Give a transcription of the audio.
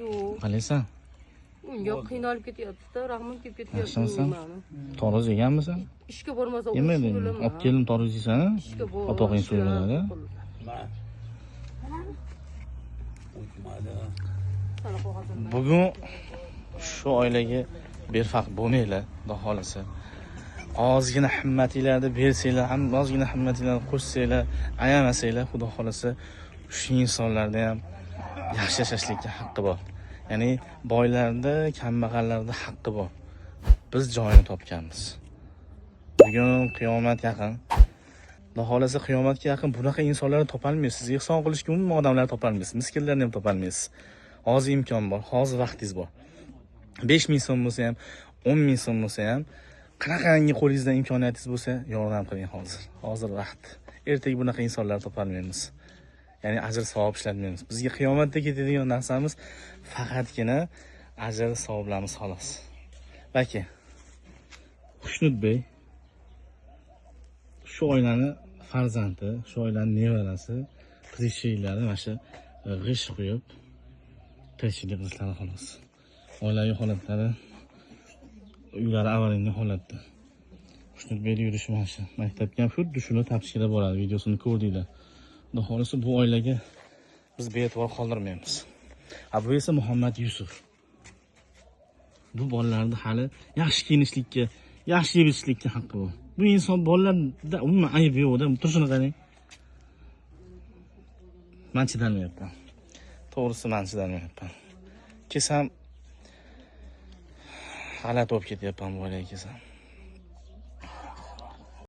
Yo'q. Qalaysan? Yo'q, qiynalib ketyapti-da, rahmim kelib ketyapti. Yaxshimisan? Toroz yeganmisan? Ishga bormasa Yemadingmi? Olib keldim toroz yeysan? ishga bor. Opog'ing so'yiladi. Bugun shu oilaga berfarq bo'lmanglar, xudo xolasa. Ozgina himmatinglarni bersanglar, ham ozgina himmatinglarni qo'shsanglar, ayamasanglar, xudo xolasa, shu insonlarda ham yaxshi yashashlikka haqqi bor. Ya'ni boylarda, kambag'allarda haqqi bor. Biz joyini topganmiz. Bugun qiyomat yaqin. Xudo xolasa qiyomatga yaqin bunaqa insonlarni topolmaysiz. Ehson qilishga umuman odamlarni topolmaysiz. Miskinlarni ham topolmaysiz. Hozir imkon bor, hozir vaqtingiz bor. 5000 so'm bo'lsa ham, 10000 so'm bo'lsa ham, qanaqangi qo'lingizda imkoniyatingiz bo'lsa, yordam qiling hozir. Hozir vaqt. Ertaga bunaqa insonlarni topolmaymiz. Ya'ni ajr savob ishlatmaymiz. Bizga qiyomatda ketadigan narsamiz faqatgina ajr savoblarimiz xolos. Baki. Xushnudbey shu oilani farzandi, shu oilaning nevarasi, qizishlari mana shu g'ish qo'yib tirikchilik qilishlari xolos. Oilaviy holatlari, uylari avaringan holatda. Xushnudbeyning yurishi mana shu. Maktabga ham xuddi shuni topshirib boradi, videosini ko'rdinglar. Xudo xolasa bu oilaga biz bee'tibor qoldirmaymiz. Bu esa Muhammad Yusuf. Bu bolalarni hali yaxshi kiyinishlikka, yaxshi yurishlikka haqqi bor. Bu inson bolalarda umuman ayb yo'q-da, turishini qarang. Men chidolmayapman. To'g'risi men chidolmayapman. Kesam g'alati bo'lib ketyapman bu oilaga kesam.